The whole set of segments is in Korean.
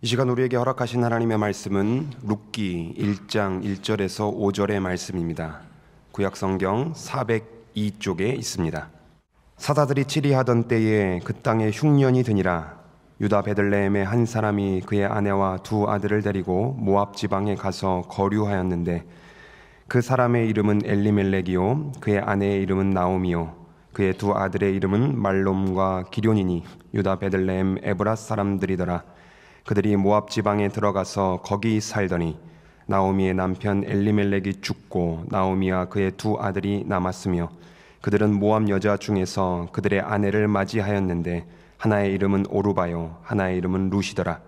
이 시간 우리에게 허락하신 하나님의 말씀은 룻기 1장 1절에서 5절의 말씀입니다. 구약성경 402쪽에 있습니다. 사자들이 치리하던 때에 그 땅에 흉년이 드니라. 유다 베들레헴의 한 사람이 그의 아내와 두 아들을 데리고 모압 지방에 가서 거류하였는데 그 사람의 이름은 엘리멜렉이요 그의 아내의 이름은 나오미요 그의 두 아들의 이름은 말롬과 기럯이니 유다 베들레헴 에브라 사람들이더라. 그들이 모압 지방에 들어가서 거기 살더니 나오미의 남편 엘리멜렉이 죽고 나오미와 그의 두 아들이 남았으며 그들은 모압 여자 중에서 그들의 아내를 맞이하였는데 하나의 이름은 오르바요 하나의 이름은 룻이더라.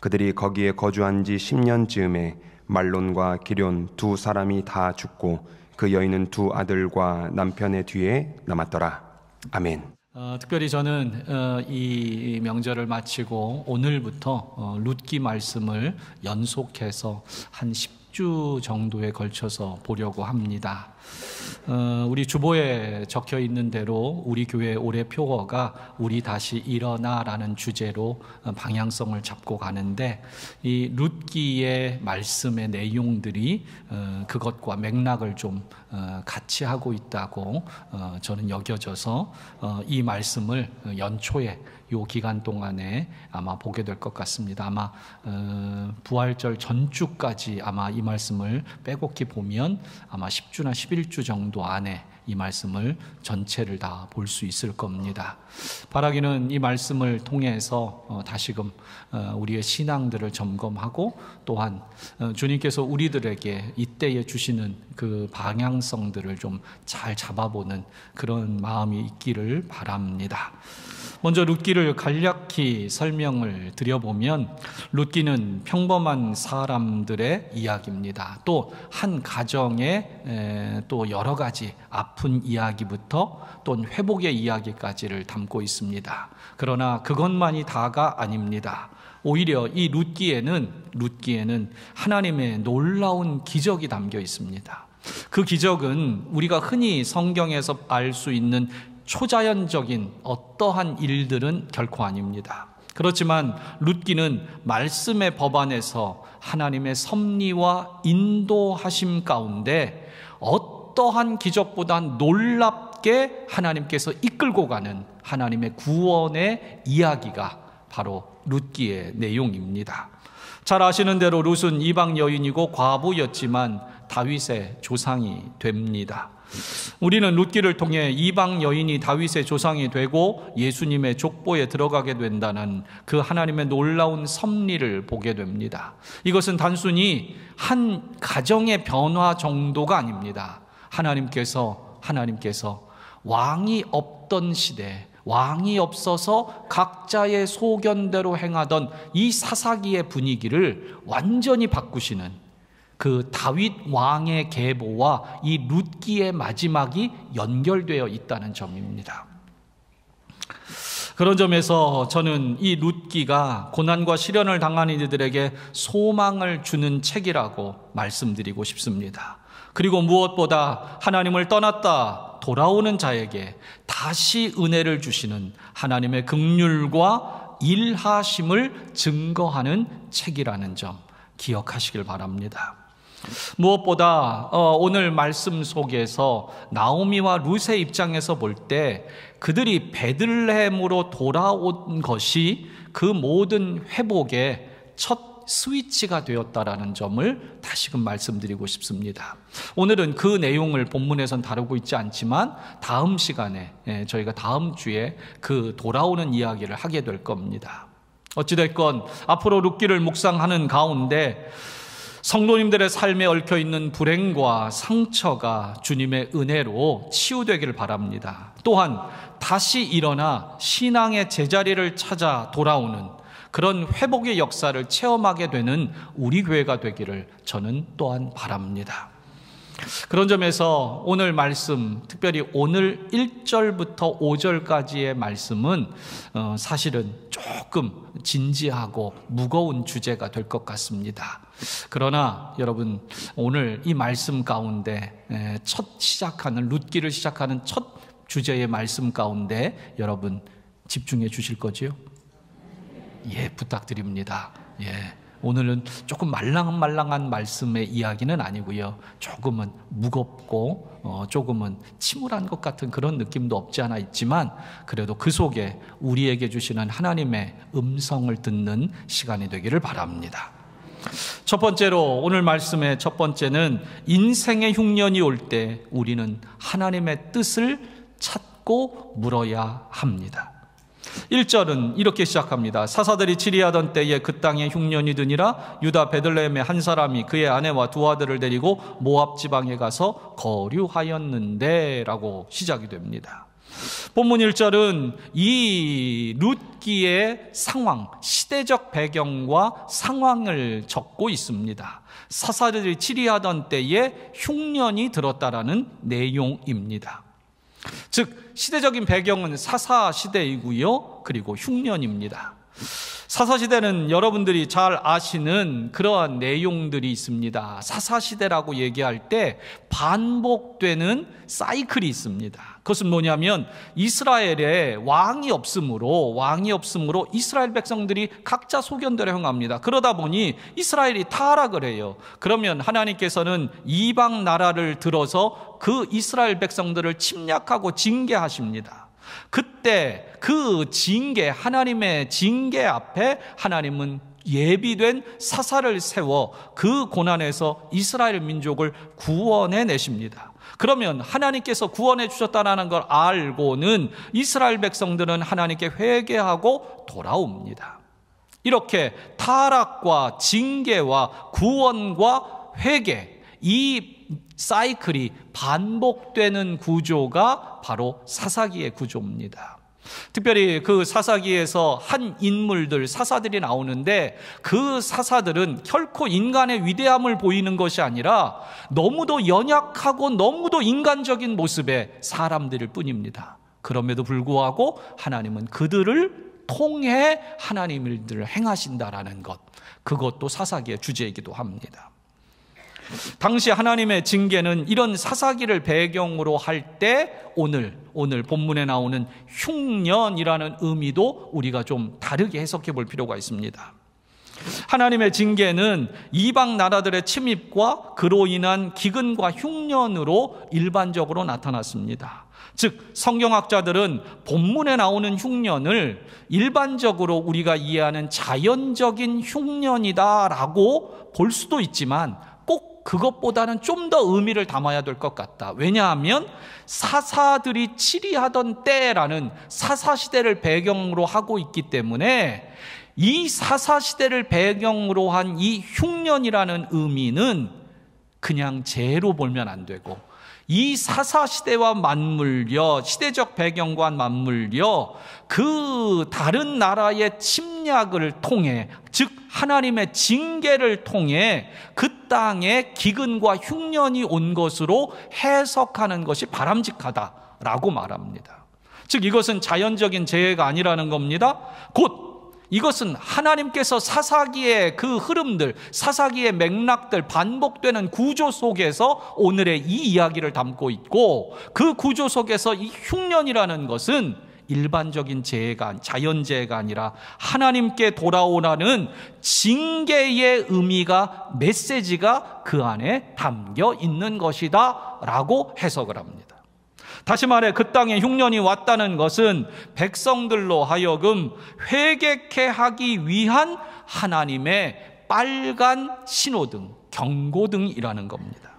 그들이 거기에 거주한 지 10년 즈음에 말론과 기럯 두 사람이 다 죽고 그 여인은 두 아들과 남편의 뒤에 남았더라. 아멘. 특별히 저는 이 명절을 마치고 오늘부터 룻기 말씀을 연속해서 한 10주 정도에 걸쳐서 보려고 합니다. 우리 주보에 적혀 있는 대로 우리 교회 올해 표어가 우리 다시 일어나라는 주제로 방향성을 잡고 가는데 이 룻기의 말씀의 내용들이 그것과 맥락을 좀 같이 하고 있다고 저는 여겨져서 이 말씀을 연초에 이 기간 동안에 아마 보게 될 것 같습니다. 아마 부활절 전주까지 아마 이 말씀을 빼곡히 보면 아마 10주나 11주 정도 안에 이 말씀을 전체를 다 볼 수 있을 겁니다. 바라기는 이 말씀을 통해서 다시금 우리의 신앙들을 점검하고 또한 주님께서 우리들에게 이때에 주시는 그 방향성들을 좀 잘 잡아보는 그런 마음이 있기를 바랍니다. 먼저 룻기를 간략히 설명을 드려보면 룻기는 평범한 사람들의 이야기입니다. 또 한 가정의 또 여러 가지 아픈 이야기부터 또 회복의 이야기까지를 담고 있습니다. 그러나 그것만이 다가 아닙니다. 오히려 이 룻기에는 하나님의 놀라운 기적이 담겨 있습니다. 그 기적은 우리가 흔히 성경에서 알 수 있는 초자연적인 어떠한 일들은 결코 아닙니다. 그렇지만 룻기는 말씀의 법안에서 하나님의 섭리와 인도하심 가운데 어떠한 기적보다 놀랍게 하나님께서 이끌고 가는 하나님의 구원의 이야기가 바로 룻기의 내용입니다. 잘 아시는 대로 룻은 이방 여인이고 과부였지만 다윗의 조상이 됩니다. 우리는 룻기를 통해 이방 여인이 다윗의 조상이 되고 예수님의 족보에 들어가게 된다는 그 하나님의 놀라운 섭리를 보게 됩니다. 이것은 단순히 한 가정의 변화 정도가 아닙니다. 하나님께서 왕이 없던 시대, 왕이 없어서 각자의 소견대로 행하던 이 사사기의 분위기를 완전히 바꾸시는 그 다윗 왕의 계보와 이 룻기의 마지막이 연결되어 있다는 점입니다. 그런 점에서 저는 이 룻기가 고난과 시련을 당한 이들에게 소망을 주는 책이라고 말씀드리고 싶습니다. 그리고 무엇보다 하나님을 떠났다 돌아오는 자에게 다시 은혜를 주시는 하나님의 긍휼과 일하심을 증거하는 책이라는 점 기억하시길 바랍니다. 무엇보다 오늘 말씀 속에서 나오미와 룻의 입장에서 볼 때 그들이 베들레헴으로 돌아온 것이 그 모든 회복의 첫 스위치가 되었다라는 점을 다시금 말씀드리고 싶습니다. 오늘은 그 내용을 본문에선 다루고 있지 않지만 다음 시간에 저희가 다음 주에 그 돌아오는 이야기를 하게 될 겁니다. 어찌됐건 앞으로 룻기를 묵상하는 가운데 성도님들의 삶에 얽혀있는 불행과 상처가 주님의 은혜로 치유되기를 바랍니다. 또한 다시 일어나 신앙의 제자리를 찾아 돌아오는 그런 회복의 역사를 체험하게 되는 우리 교회가 되기를 저는 또한 바랍니다. 그런 점에서 오늘 말씀, 특별히 오늘 1절부터 5절까지의 말씀은 사실은 조금 진지하고 무거운 주제가 될 것 같습니다. 그러나 여러분, 오늘 이 말씀 가운데 룻기를 시작하는 첫 주제의 말씀 가운데 여러분 집중해 주실 거지요? 예, 부탁드립니다. 오늘은 조금 말랑말랑한 말씀의 이야기는 아니고요. 조금은 무겁고 조금은 침울한 것 같은 그런 느낌도 없지 않아 있지만 그래도 그 속에 우리에게 주시는 하나님의 음성을 듣는 시간이 되기를 바랍니다. 첫 번째로 오늘 말씀의 첫 번째는 인생의 흉년이 올 때 우리는 하나님의 뜻을 찾고 물어야 합니다. 1절은 이렇게 시작합니다. 사사들이 치리하던 때에 그 땅에 흉년이 드니라 유다 베들레헴의 한 사람이 그의 아내와 두 아들을 데리고 모압 지방에 가서 거류하였는데 라고 시작이 됩니다. 본문 1절은 이 룻기의 상황, 시대적 배경과 상황을 적고 있습니다. 사사들이 치리하던 때에 흉년이 들었다라는 내용입니다. 즉 시대적인 배경은 사사시대이고요. 그리고 흉년입니다. 사사시대는 여러분들이 잘 아시는 그러한 내용들이 있습니다. 사사시대라고 얘기할 때 반복되는 사이클이 있습니다. 그것은 뭐냐면 이스라엘에 왕이 없으므로 이스라엘 백성들이 각자 소견대로 행합니다. 그러다 보니 이스라엘이 타락을 해요. 그러면 하나님께서는 이방 나라를 들어서 그 이스라엘 백성들을 침략하고 징계하십니다. 그때 그 징계, 하나님의 징계 앞에 하나님은 예비된 사사를 세워 그 고난에서 이스라엘 민족을 구원해 내십니다. 그러면 하나님께서 구원해 주셨다는 걸 알고는 이스라엘 백성들은 하나님께 회개하고 돌아옵니다. 이렇게 타락과 징계와 구원과 회개, 이 사이클이 반복되는 구조가 바로 사사기의 구조입니다. 특별히 그 사사기에서 한 인물들, 사사들이 나오는데 그 사사들은 결코 인간의 위대함을 보이는 것이 아니라 너무도 연약하고 너무도 인간적인 모습의 사람들일 뿐입니다. 그럼에도 불구하고 하나님은 그들을 통해 하나님의 일들을 행하신다라는 것, 그것도 사사기의 주제이기도 합니다. 당시 하나님의 징계는 이런 사사기를 배경으로 할 때 오늘 본문에 나오는 흉년이라는 의미도 우리가 좀 다르게 해석해 볼 필요가 있습니다. 하나님의 징계는 이방 나라들의 침입과 그로 인한 기근과 흉년으로 일반적으로 나타났습니다. 즉 성경학자들은 본문에 나오는 흉년을 일반적으로 우리가 이해하는 자연적인 흉년이다라고 볼 수도 있지만 꼭 그것보다는 좀 더 의미를 담아야 될 것 같다. 왜냐하면 사사들이 치리하던 때라는 사사시대를 배경으로 하고 있기 때문에 이 사사시대를 배경으로 한 이 흉년이라는 의미는 그냥 재로 보면 안 되고 이 사사시대와 맞물려 시대적 배경과 맞물려 그 다른 나라의 침략을 통해 즉 하나님의 징계를 통해 그 땅에 기근과 흉년이 온 것으로 해석하는 것이 바람직하다라고 말합니다. 즉 이것은 자연적인 재해가 아니라는 겁니다. 곧 이것은 하나님께서 사사기의 그 흐름들, 사사기의 맥락들, 반복되는 구조 속에서 오늘의 이 이야기를 담고 있고 그 구조 속에서 이 흉년이라는 것은 일반적인 재해가, 자연재해가 아니라 하나님께 돌아오라는 징계의 의미가, 메시지가 그 안에 담겨 있는 것이다 라고 해석을 합니다. 다시 말해 그 땅에 흉년이 왔다는 것은 백성들로 하여금 회개케 하기 위한 하나님의 빨간 신호등, 경고등이라는 겁니다.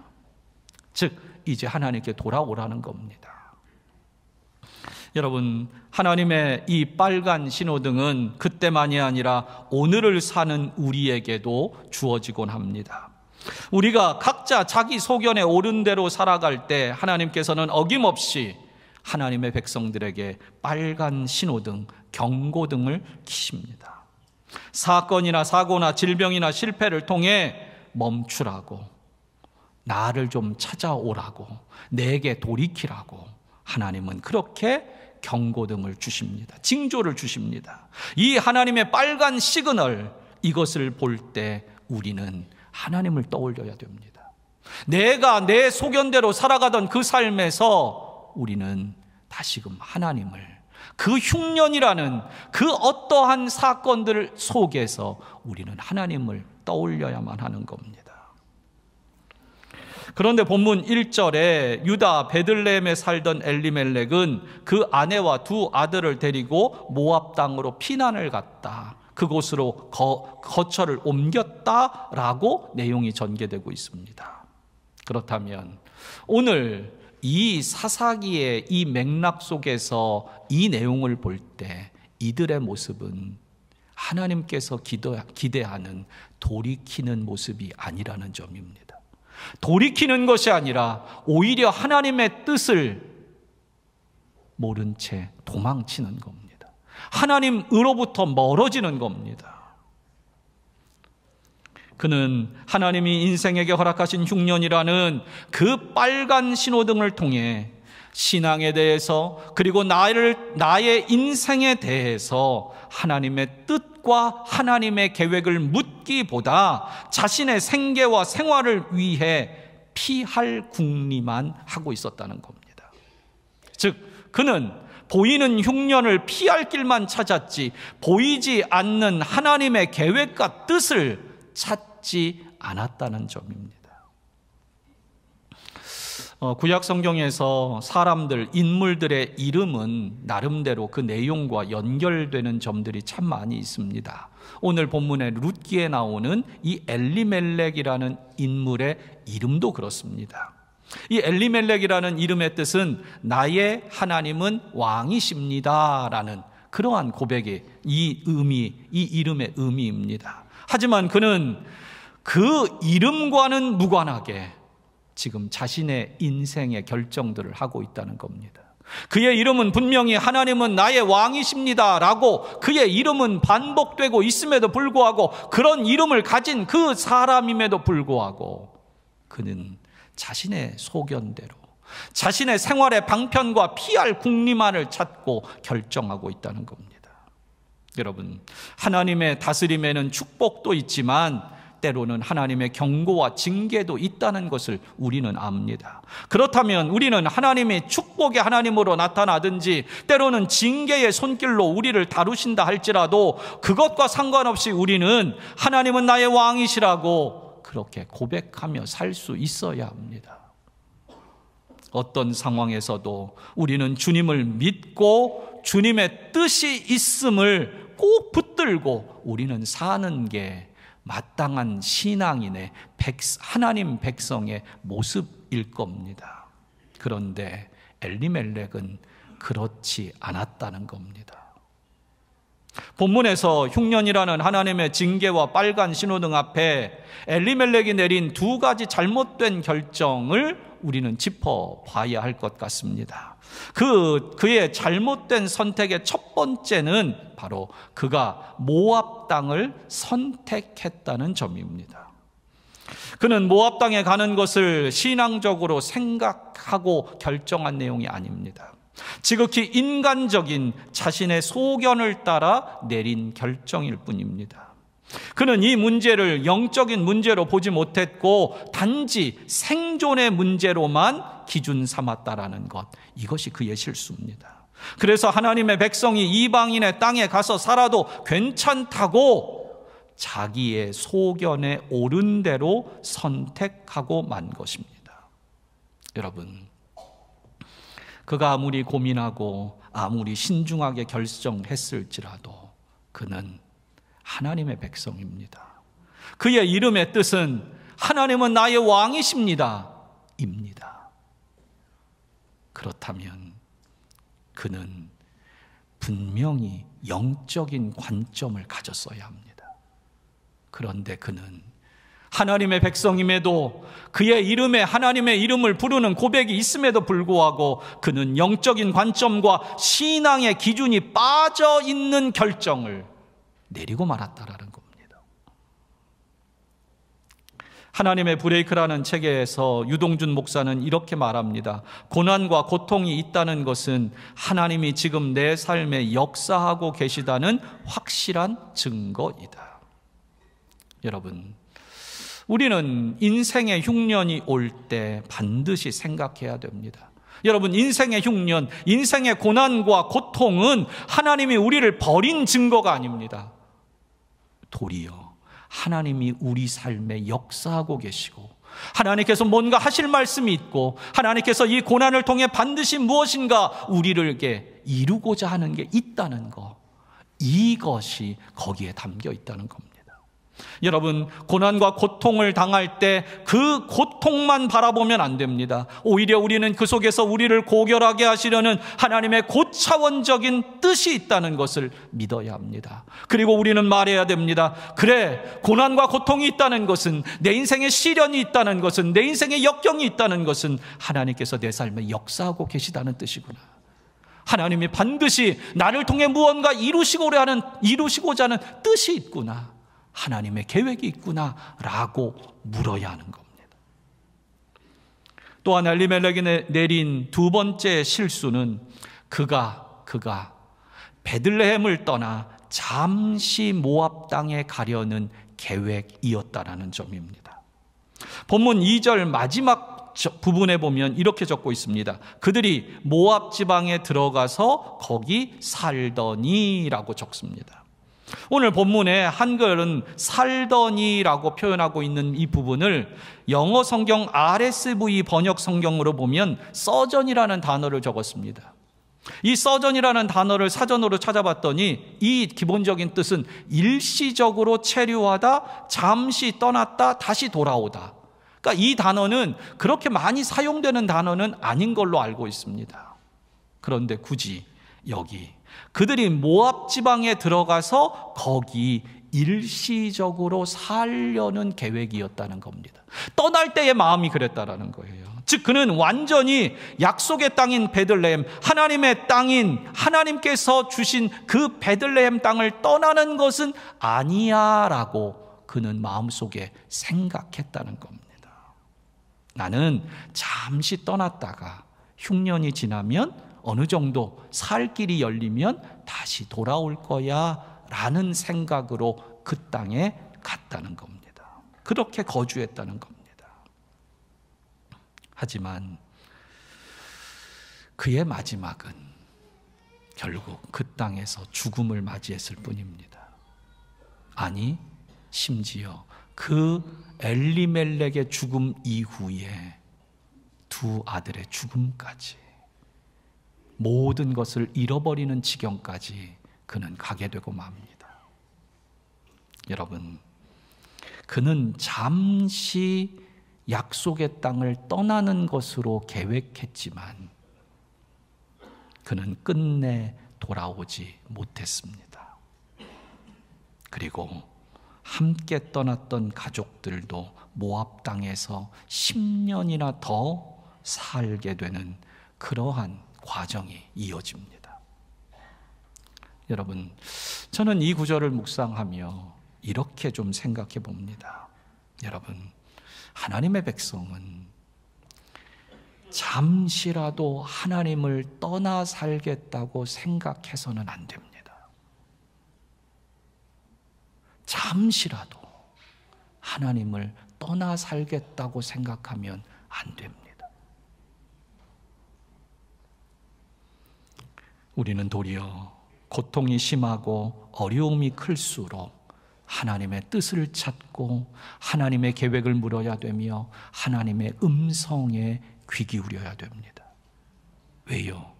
즉 이제 하나님께 돌아오라는 겁니다. 여러분, 하나님의 이 빨간 신호등은 그때만이 아니라 오늘을 사는 우리에게도 주어지곤 합니다. 우리가 각자 자기 소견에 옳은 대로 살아갈 때 하나님께서는 어김없이 하나님의 백성들에게 빨간 신호등, 경고등을 켜십니다. 사건이나 사고나 질병이나 실패를 통해 멈추라고, 나를 좀 찾아오라고, 내게 돌이키라고 하나님은 그렇게 경고등을 주십니다. 징조를 주십니다. 이 하나님의 빨간 시그널, 이것을 볼 때 우리는 하나님을 떠올려야 됩니다. 내가 내 소견대로 살아가던 그 삶에서 우리는 다시금 하나님을, 그 흉년이라는 그 어떠한 사건들 속에서 우리는 하나님을 떠올려야만 하는 겁니다. 그런데 본문 1절에 유다 베들레헴에 살던 엘리멜렉은 그 아내와 두 아들을 데리고 모압 땅으로 피난을 갔다. 그곳으로 거처를 옮겼다라고 내용이 전개되고 있습니다. 그렇다면 오늘 이 사사기의 이 맥락 속에서 이 내용을 볼 때 이들의 모습은 하나님께서 기대하는 돌이키는 모습이 아니라는 점입니다. 돌이키는 것이 아니라 오히려 하나님의 뜻을 모른 채 도망치는 겁니다. 하나님으로부터 멀어지는 겁니다. 그는 하나님이 인생에게 허락하신 흉년이라는 그 빨간 신호등을 통해 신앙에 대해서 그리고 나의 인생에 대해서 하나님의 뜻과 하나님의 계획을 묻기보다 자신의 생계와 생활을 위해 피할 궁리만 하고 있었다는 겁니다. 즉 그는 보이는 흉년을 피할 길만 찾았지 보이지 않는 하나님의 계획과 뜻을 찾지 않았다는 점입니다. 구약 성경에서 사람들, 인물들의 이름은 나름대로 그 내용과 연결되는 점들이 참 많이 있습니다. 오늘 본문의 룻기에 나오는 이 엘리멜렉이라는 인물의 이름도 그렇습니다. 이 엘리멜렉이라는 이름의 뜻은 나의 하나님은 왕이십니다 라는 그러한 고백의 이 이름의 의미입니다. 하지만 그는 그 이름과는 무관하게 지금 자신의 인생의 결정들을 하고 있다는 겁니다. 그의 이름은 분명히 하나님은 나의 왕이십니다 라고 그의 이름은 반복되고 있음에도 불구하고 그런 이름을 가진 그 사람임에도 불구하고 그는 자신의 소견대로 자신의 생활의 방편과 피할 궁리만을 찾고 결정하고 있다는 겁니다. 여러분, 하나님의 다스림에는 축복도 있지만 때로는 하나님의 경고와 징계도 있다는 것을 우리는 압니다. 그렇다면 우리는 하나님이 축복의 하나님으로 나타나든지 때로는 징계의 손길로 우리를 다루신다 할지라도 그것과 상관없이 우리는 하나님은 나의 왕이시라고 그렇게 고백하며 살 수 있어야 합니다. 어떤 상황에서도 우리는 주님을 믿고 주님의 뜻이 있음을 꼭 붙들고 우리는 사는 게 마땅한 신앙인의 하나님 백성의 모습일 겁니다. 그런데 엘리멜렉은 그렇지 않았다는 겁니다. 본문에서 흉년이라는 하나님의 징계와 빨간 신호등 앞에 엘리멜렉이 내린 두 가지 잘못된 결정을 우리는 짚어봐야 할 것 같습니다. 그의 잘못된 선택의 첫 번째는 바로 그가 모압 땅을 선택했다는 점입니다. 그는 모압 땅에 가는 것을 신앙적으로 생각하고 결정한 내용이 아닙니다. 지극히 인간적인 자신의 소견을 따라 내린 결정일 뿐입니다. 그는 이 문제를 영적인 문제로 보지 못했고 단지 생존의 문제로만 기준 삼았다라는 것, 이것이 그의 실수입니다. 그래서 하나님의 백성이 이방인의 땅에 가서 살아도 괜찮다고 자기의 소견에 옳은 대로 선택하고 만 것입니다. 여러분, 그가 아무리 고민하고 아무리 신중하게 결정했을지라도 그는 하나님의 백성입니다. 그의 이름의 뜻은 하나님은 나의 왕이십니다 입니다. 그렇다면 그는 분명히 영적인 관점을 가졌어야 합니다. 그런데 그는 하나님의 백성임에도 그의 이름에 하나님의 이름을 부르는 고백이 있음에도 불구하고 그는 영적인 관점과 신앙의 기준이 빠져 있는 결정을 내리고 말았다라는 겁니다. 하나님의 브레이크라는 책에서 유동준 목사는 이렇게 말합니다. 고난과 고통이 있다는 것은 하나님이 지금 내 삶에 역사하고 계시다는 확실한 증거이다. 여러분, 우리는 인생의 흉년이 올 때 반드시 생각해야 됩니다. 여러분, 인생의 흉년, 인생의 고난과 고통은 하나님이 우리를 버린 증거가 아닙니다. 도리어 하나님이 우리 삶에 역사하고 계시고, 하나님께서 뭔가 하실 말씀이 있고, 하나님께서 이 고난을 통해 반드시 무엇인가 우리에게 이루고자 하는 게 있다는 것, 이것이 거기에 담겨 있다는 겁니다. 여러분, 고난과 고통을 당할 때 그 고통만 바라보면 안 됩니다. 오히려 우리는 그 속에서 우리를 고결하게 하시려는 하나님의 고차원적인 뜻이 있다는 것을 믿어야 합니다. 그리고 우리는 말해야 됩니다. 그래, 고난과 고통이 있다는 것은, 내 인생에 시련이 있다는 것은, 내 인생에 역경이 있다는 것은 하나님께서 내 삶에 역사하고 계시다는 뜻이구나. 하나님이 반드시 나를 통해 무언가 이루시고자 하는 뜻이 있구나, 하나님의 계획이 있구나 라고 물어야 하는 겁니다. 또한 엘리멜렉이 내린 두 번째 실수는 그가 베들레헴을 떠나 잠시 모압 땅에 가려는 계획이었다라는 점입니다. 본문 2절 마지막 부분에 보면 이렇게 적고 있습니다. 그들이 모압 지방에 들어가서 거기 살더니라고 적습니다. 오늘 본문의 한글은 살더니라고 표현하고 있는 이 부분을 영어 성경 RSV 번역 성경으로 보면 서전이라는 단어를 적었습니다. 이 서전이라는 단어를 사전으로 찾아봤더니 이 기본적인 뜻은 일시적으로 체류하다, 잠시 떠났다, 다시 돌아오다. 그러니까 이 단어는 그렇게 많이 사용되는 단어는 아닌 걸로 알고 있습니다. 그런데 굳이 여기 그들이 모압 지방에 들어가서 거기 일시적으로 살려는 계획이었다는 겁니다. 떠날 때의 마음이 그랬다라는 거예요. 즉 그는 완전히 약속의 땅인 베들레헴, 하나님의 땅인 하나님께서 주신 그 베들레헴 땅을 떠나는 것은 아니야 라고 그는 마음속에 생각했다는 겁니다. 나는 잠시 떠났다가 흉년이 지나면 어느 정도 살 길이 열리면 다시 돌아올 거야 라는 생각으로 그 땅에 갔다는 겁니다. 그렇게 거주했다는 겁니다. 하지만 그의 마지막은 결국 그 땅에서 죽음을 맞이했을 뿐입니다. 아니, 심지어 그 엘리멜렉의 죽음 이후에 두 아들의 죽음까지, 모든 것을 잃어버리는 지경까지 그는 가게 되고 맙니다. 여러분, 그는 잠시 약속의 땅을 떠나는 것으로 계획했지만 그는 끝내 돌아오지 못했습니다. 그리고 함께 떠났던 가족들도 모압 땅에서 10년이나 더 살게 되는 그러한 과정이 이어집니다. 여러분, 저는 이 구절을 묵상하며 이렇게 좀 생각해 봅니다. 여러분, 하나님의 백성은 잠시라도 하나님을 떠나 살겠다고 생각해서는 안 됩니다. 잠시라도 하나님을 떠나 살겠다고 생각하면 안 됩니다. 우리는 도리어 고통이 심하고 어려움이 클수록 하나님의 뜻을 찾고 하나님의 계획을 물어야 되며 하나님의 음성에 귀 기울여야 됩니다. 왜요?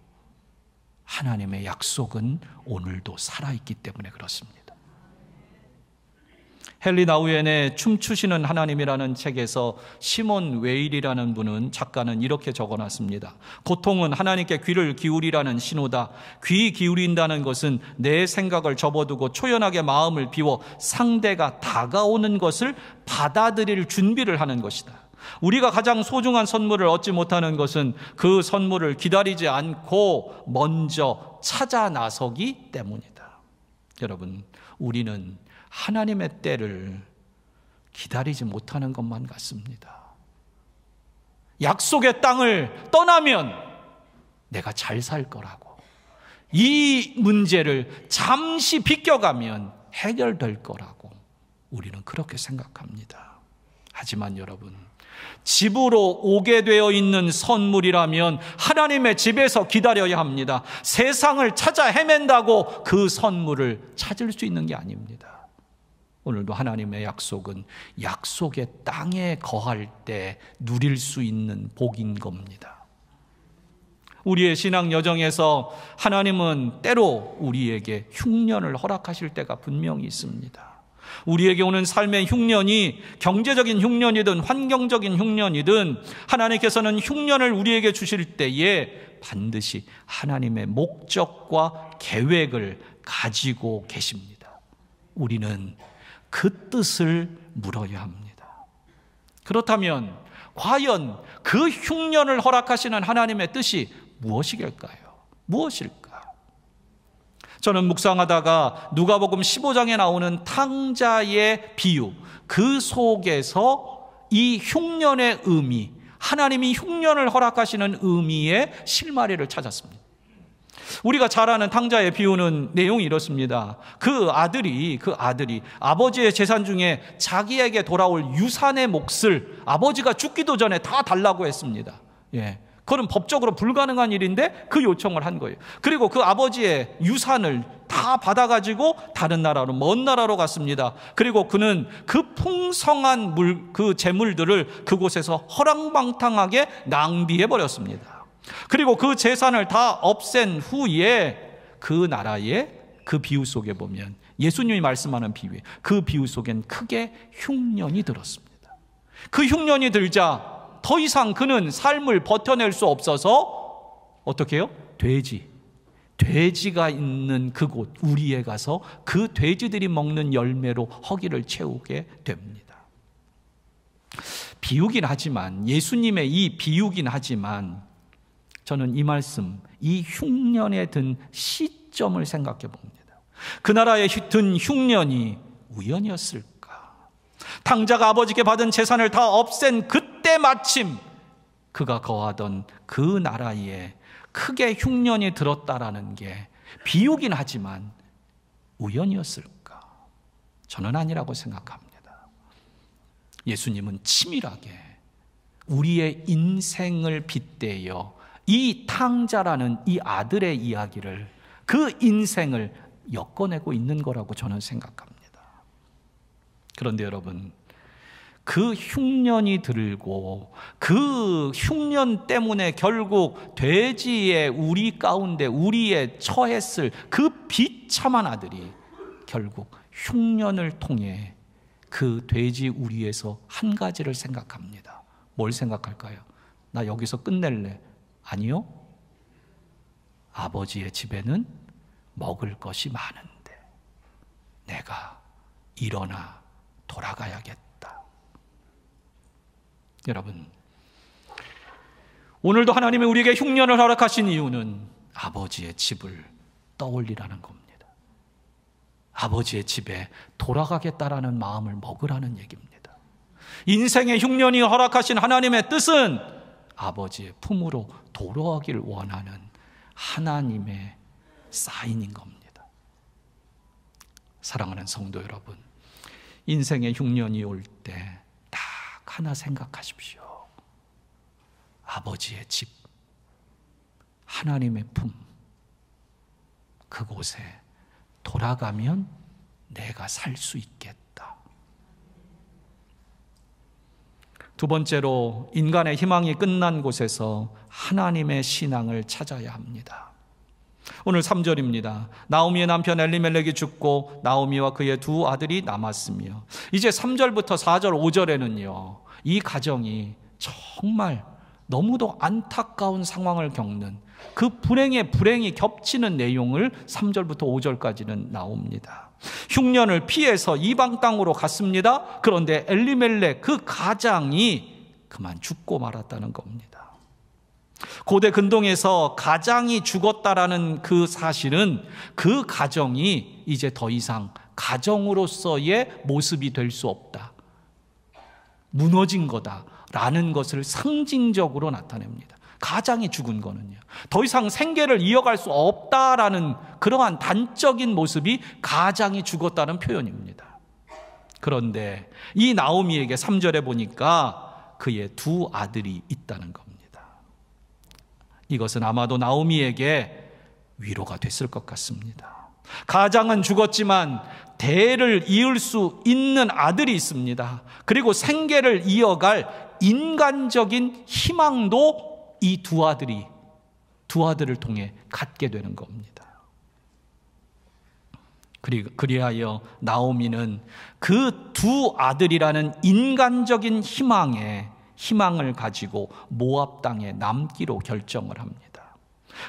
하나님의 약속은 오늘도 살아있기 때문에 그렇습니다. 헨리 나우엔의 춤추시는 하나님이라는 책에서 시몬 웨일이라는 분은, 작가는 이렇게 적어놨습니다. 고통은 하나님께 귀를 기울이라는 신호다. 귀 기울인다는 것은 내 생각을 접어두고 초연하게 마음을 비워 상대가 다가오는 것을 받아들일 준비를 하는 것이다. 우리가 가장 소중한 선물을 얻지 못하는 것은 그 선물을 기다리지 않고 먼저 찾아 나서기 때문이다. 여러분, 우리는 하나님의 때를 기다리지 못하는 것만 같습니다. 약속의 땅을 떠나면 내가 잘 살 거라고, 이 문제를 잠시 비껴가면 해결될 거라고 우리는 그렇게 생각합니다. 하지만 여러분, 집으로 오게 되어 있는 선물이라면 하나님의 집에서 기다려야 합니다. 세상을 찾아 헤맨다고 그 선물을 찾을 수 있는 게 아닙니다. 오늘도 하나님의 약속은 약속의 땅에 거할 때 누릴 수 있는 복인 겁니다. 우리의 신앙 여정에서 하나님은 때로 우리에게 흉년을 허락하실 때가 분명히 있습니다. 우리에게 오는 삶의 흉년이 경제적인 흉년이든 환경적인 흉년이든 하나님께서는 흉년을 우리에게 주실 때에 반드시 하나님의 목적과 계획을 가지고 계십니다. 우리는 그 뜻을 물어야 합니다. 그렇다면 과연 그 흉년을 허락하시는 하나님의 뜻이 무엇이길까요? 무엇일까? 저는 묵상하다가 누가복음 15장에 나오는 탕자의 비유, 그 속에서 이 흉년의 의미, 하나님이 흉년을 허락하시는 의미의 실마리를 찾았습니다. 우리가 잘 아는 탕자의 비유는 내용이 이렇습니다. 그 아들이 아버지의 재산 중에 자기에게 돌아올 유산의 몫을 아버지가 죽기도 전에 다 달라고 했습니다. 그건 법적으로 불가능한 일인데 그 요청을 한 거예요. 그리고 그 아버지의 유산을 다 받아가지고 다른 나라로, 먼 나라로 갔습니다. 그리고 그는 그 풍성한 그 재물들을 그곳에서 허랑방탕하게 낭비해버렸습니다. 그리고 그 재산을 다 없앤 후에 그 나라의 그 비유 속에 보면 예수님이 말씀하는 비유에 그 비유 속엔 크게 흉년이 들었습니다. 그 흉년이 들자 더 이상 그는 삶을 버텨낼 수 없어서 어떻게 해요? 돼지가 있는 그곳 우리에 가서 그 돼지들이 먹는 열매로 허기를 채우게 됩니다. 비유긴 하지만, 예수님의 이 비유긴 하지만 저는 이 말씀, 이 흉년에 든 시점을 생각해 봅니다. 그 나라에 든 흉년이 우연이었을까? 탕자가 아버지께 받은 재산을 다 없앤 그때 마침 그가 거하던 그 나라에 크게 흉년이 들었다라는 게 비유긴 하지만 우연이었을까? 저는 아니라고 생각합니다. 예수님은 치밀하게 우리의 인생을 빗대어 이 탕자라는 이 아들의 이야기를, 그 인생을 엮어내고 있는 거라고 저는 생각합니다. 그런데 여러분, 그 흉년이 들고 그 흉년 때문에 결국 돼지의 우리 가운데 우리의 처했을 그 비참한 아들이 결국 흉년을 통해 그 돼지 우리에서 한 가지를 생각합니다. 뭘 생각할까요? 나 여기서 끝낼래? 아니요. 아버지의 집에는 먹을 것이 많은데 내가 일어나 돌아가야겠다. 여러분, 오늘도 하나님이 우리에게 흉년을 허락하신 이유는 아버지의 집을 떠올리라는 겁니다. 아버지의 집에 돌아가겠다라는 마음을 먹으라는 얘기입니다. 인생의 흉년이 허락하신 하나님의 뜻은 아버지의 품으로 돌아가기를 원하는 하나님의 사인인 겁니다. 사랑하는 성도 여러분, 인생의 흉년이 올 때 딱 하나 생각하십시오. 아버지의 집, 하나님의 품, 그곳에 돌아가면 내가 살 수 있겠다. 두 번째로, 인간의 희망이 끝난 곳에서 하나님의 신앙을 찾아야 합니다. 오늘 3절입니다. 나오미의 남편 엘리멜렉이 죽고 나오미와 그의 두 아들이 남았으며, 이제 3절부터 4절, 5절에는요, 이 가정이 정말 너무도 안타까운 상황을 겪는 그 불행의 불행이 겹치는 내용을 3절부터 5절까지는 나옵니다. 흉년을 피해서 이방 땅으로 갔습니다. 그런데 엘리멜렉 그 가장이 그만 죽고 말았다는 겁니다. 고대 근동에서 가장이 죽었다라는 그 사실은 그 가정이 이제 더 이상 가정으로서의 모습이 될 수 없다, 무너진 거다라는 것을 상징적으로 나타냅니다. 가장이 죽은 거는요, 더 이상 생계를 이어갈 수 없다라는 그러한 단적인 모습이 가장이 죽었다는 표현입니다. 그런데 이 나오미에게 3절에 보니까 그의 두 아들이 있다는 겁니다. 이것은 아마도 나오미에게 위로가 됐을 것 같습니다. 가장은 죽었지만 대를 이을 수 있는 아들이 있습니다. 그리고 생계를 이어갈 인간적인 희망도 이 두 아들을 통해 갖게 되는 겁니다. 그리하여 나오미는 그 두 아들이라는 인간적인 희망을 가지고 모압 땅에 남기로 결정을 합니다.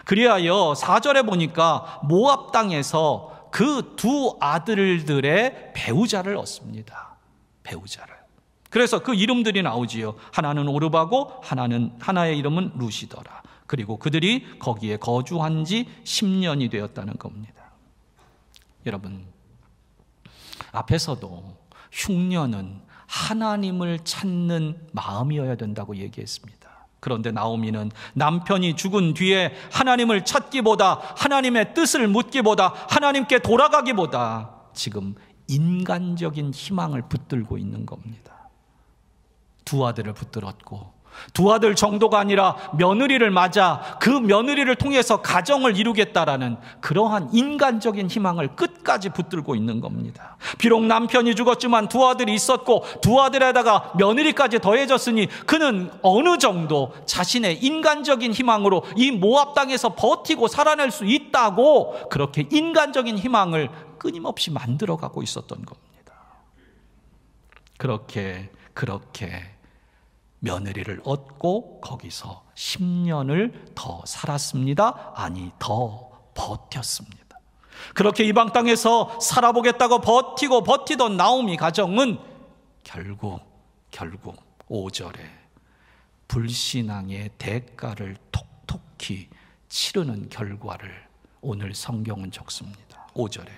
그리하여 4절에 보니까 모압 땅에서 그 두 아들들의 배우자를 얻습니다. 배우자를. 그래서 그 이름들이 나오지요. 하나는 오르바고 하나의 이름은 루시더라. 그리고 그들이 거기에 거주한 지 10년이 되었다는 겁니다. 여러분, 앞에서도 흉년은 하나님을 찾는 마음이어야 된다고 얘기했습니다. 그런데 나오미는 남편이 죽은 뒤에 하나님을 찾기보다, 하나님의 뜻을 묻기보다, 하나님께 돌아가기보다 지금 인간적인 희망을 붙들고 있는 겁니다. 두 아들을 붙들었고, 두 아들 정도가 아니라 며느리를 맞아 그 며느리를 통해서 가정을 이루겠다라는 그러한 인간적인 희망을 끝까지 붙들고 있는 겁니다. 비록 남편이 죽었지만 두 아들이 있었고 두 아들에다가 며느리까지 더해졌으니 그는 어느 정도 자신의 인간적인 희망으로 이 모압 땅에서 버티고 살아낼 수 있다고 그렇게 인간적인 희망을 끊임없이 만들어가고 있었던 겁니다. 그렇게 며느리를 얻고 거기서 10년을 더 살았습니다. 아니, 더 버텼습니다. 그렇게 이방 땅에서 살아보겠다고 버티던 나오미 가정은 결국 5절에 불신앙의 대가를 톡톡히 치르는 결과를 오늘 성경은 적습니다. 5절에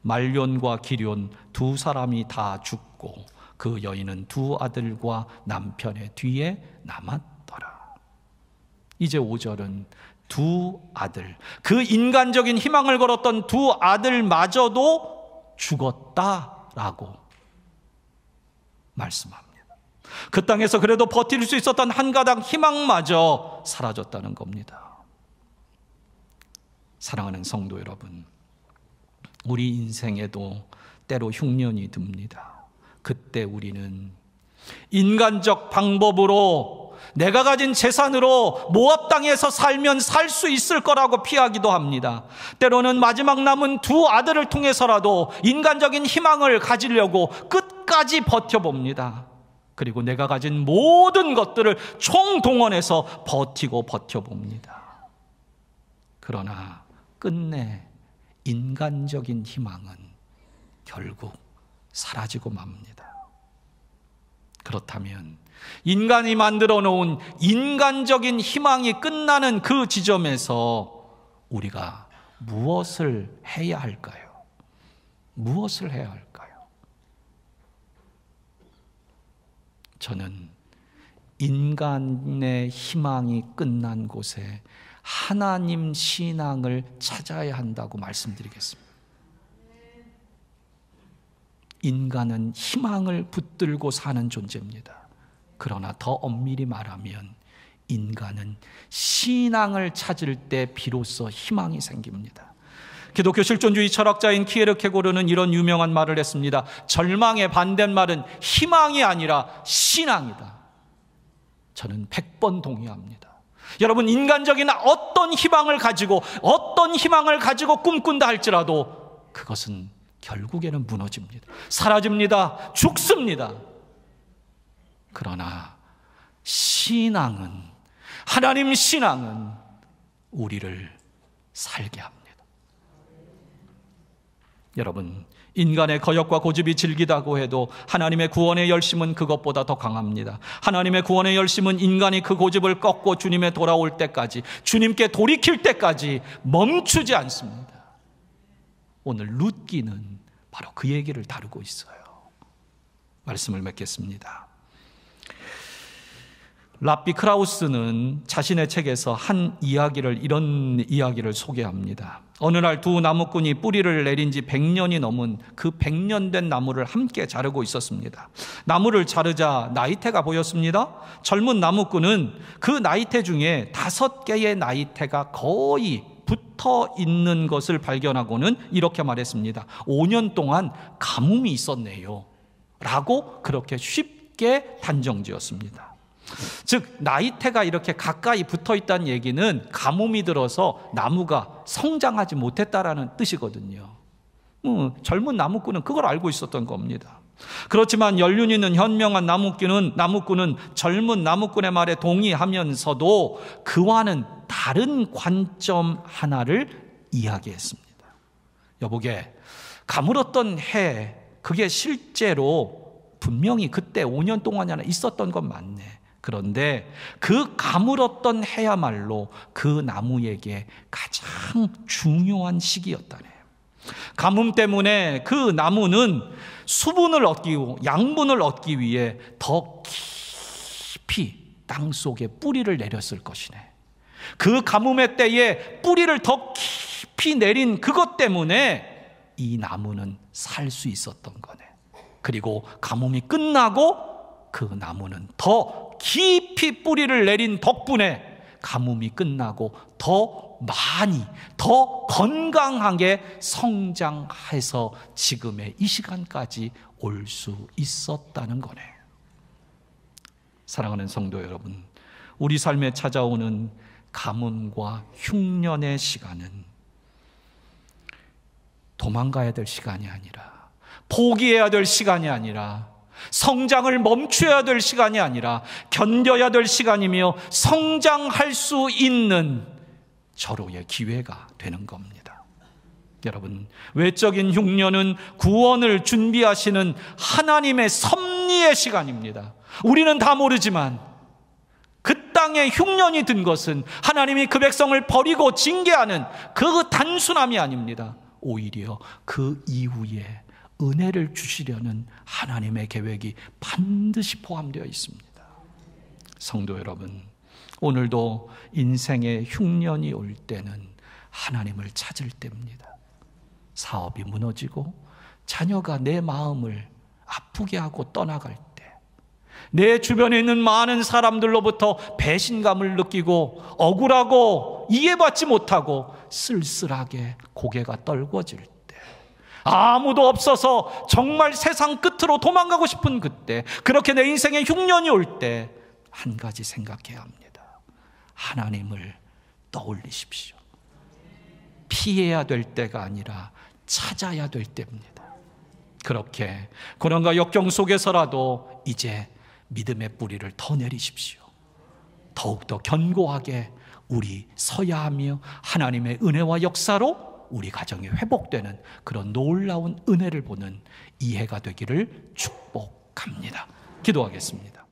말론과 기럨 두 사람이 다 죽고 그 여인은 두 아들과 남편의 뒤에 남았더라. 이제 5절은 두 아들, 그 인간적인 희망을 걸었던 두 아들마저도 죽었다라고 말씀합니다. 그 땅에서 그래도 버틸 수 있었던 한 가닥 희망마저 사라졌다는 겁니다. 사랑하는 성도 여러분, 우리 인생에도 때로 흉년이 듭니다. 그때 우리는 인간적 방법으로 내가 가진 재산으로 모압 땅에서 살면 살 수 있을 거라고 피하기도 합니다. 때로는 마지막 남은 두 아들을 통해서라도 인간적인 희망을 가지려고 끝까지 버텨봅니다. 그리고 내가 가진 모든 것들을 총동원해서 버텨봅니다. 그러나 끝내 인간적인 희망은 결국 사라지고 맙니다. 그렇다면 인간이 만들어 놓은 인간적인 희망이 끝나는 그 지점에서 우리가 무엇을 해야 할까요? 무엇을 해야 할까요? 저는 인간의 희망이 끝난 곳에 하나님 신앙을 찾아야 한다고 말씀드리겠습니다. 인간은 희망을 붙들고 사는 존재입니다. 그러나 더 엄밀히 말하면 인간은 신앙을 찾을 때 비로소 희망이 생깁니다. 기독교 실존주의 철학자인 키에르케고르는 이런 유명한 말을 했습니다. 절망의 반대말은 희망이 아니라 신앙이다. 저는 100번 동의합니다. 여러분, 인간적인 어떤 희망을 가지고 꿈꾼다 할지라도 그것은 결국에는 무너집니다. 사라집니다. 죽습니다. 그러나 하나님 신앙은 우리를 살게 합니다. 여러분, 인간의 거역과 고집이 질기다고 해도 하나님의 구원의 열심은 그것보다 더 강합니다. 하나님의 구원의 열심은 인간이 그 고집을 꺾고 주님에 돌아올 때까지, 주님께 돌이킬 때까지 멈추지 않습니다. 오늘 룻기는 바로 그 얘기를 다루고 있어요. 말씀을 맺겠습니다. 랍비 크라우스는 자신의 책에서 이런 이야기를 소개합니다. 어느 날 두 나무꾼이 뿌리를 내린 지 100년이 넘은 그 100년 된 나무를 함께 자르고 있었습니다. 나무를 자르자 나이테가 보였습니다. 젊은 나무꾼은 그 나이테 중에 5개의 나이테가 거의 붙어 있는 것을 발견하고는 이렇게 말했습니다. 5년 동안 가뭄이 있었네요 라고 그렇게 쉽게 단정지었습니다. 즉 나이테가 이렇게 가까이 붙어 있다는 얘기는 가뭄이 들어서 나무가 성장하지 못했다라는 뜻이거든요. 젊은 나무꾼은 그걸 알고 있었던 겁니다. 그렇지만 연륜 있는 현명한 나무꾼은 젊은 나무꾼의 말에 동의하면서도 그와는 다른 관점 하나를 이야기했습니다. 여보게, 가물었던 해, 그게 실제로 분명히 그때 5년 동안이 아니라 있었던 건 맞네. 그런데 그 가물었던 해야말로 그 나무에게 가장 중요한 시기였다네요. 가뭄 때문에 그 나무는 수분을 얻고 양분을 얻기 위해 더 깊이 땅 속에 뿌리를 내렸을 것이네. 그 가뭄의 때에 뿌리를 더 깊이 내린 그것 때문에 이 나무는 살 수 있었던 거네. 그리고 가뭄이 끝나고 그 나무는 더 깊이 뿌리를 내린 덕분에 가뭄이 끝나고 더 많이, 더 건강하게 성장해서 지금의 이 시간까지 올 수 있었다는 거네. 사랑하는 성도 여러분, 우리 삶에 찾아오는 가뭄과 흉년의 시간은 도망가야 될 시간이 아니라, 포기해야 될 시간이 아니라, 성장을 멈춰야 될 시간이 아니라 견뎌야 될 시간이며 성장할 수 있는 절호의 기회가 되는 겁니다. 여러분, 외적인 흉년은 구원을 준비하시는 하나님의 섭리의 시간입니다. 우리는 다 모르지만 그 땅에 흉년이 든 것은 하나님이 그 백성을 버리고 징계하는 그 단순함이 아닙니다. 오히려 그 이후에 은혜를 주시려는 하나님의 계획이 반드시 포함되어 있습니다. 성도 여러분, 오늘도 인생의 흉년이 올 때는 하나님을 찾을 때입니다. 사업이 무너지고 자녀가 내 마음을 아프게 하고 떠나갈 때, 내 주변에 있는 많은 사람들로부터 배신감을 느끼고 억울하고 이해받지 못하고 쓸쓸하게 고개가 떨궈질 때, 아무도 없어서 정말 세상 끝으로 도망가고 싶은 그때, 그렇게 내 인생에 흉년이 올 때 한 가지 생각해야 합니다. 하나님을 떠올리십시오. 피해야 될 때가 아니라 찾아야 될 때입니다. 그렇게 고난과 역경 속에서라도 이제 믿음의 뿌리를 더 내리십시오. 더욱더 견고하게 우리 서야 하며 하나님의 은혜와 역사로 우리 가정이 회복되는 그런 놀라운 은혜를 보는 이해가 되기를 축복합니다. 기도하겠습니다.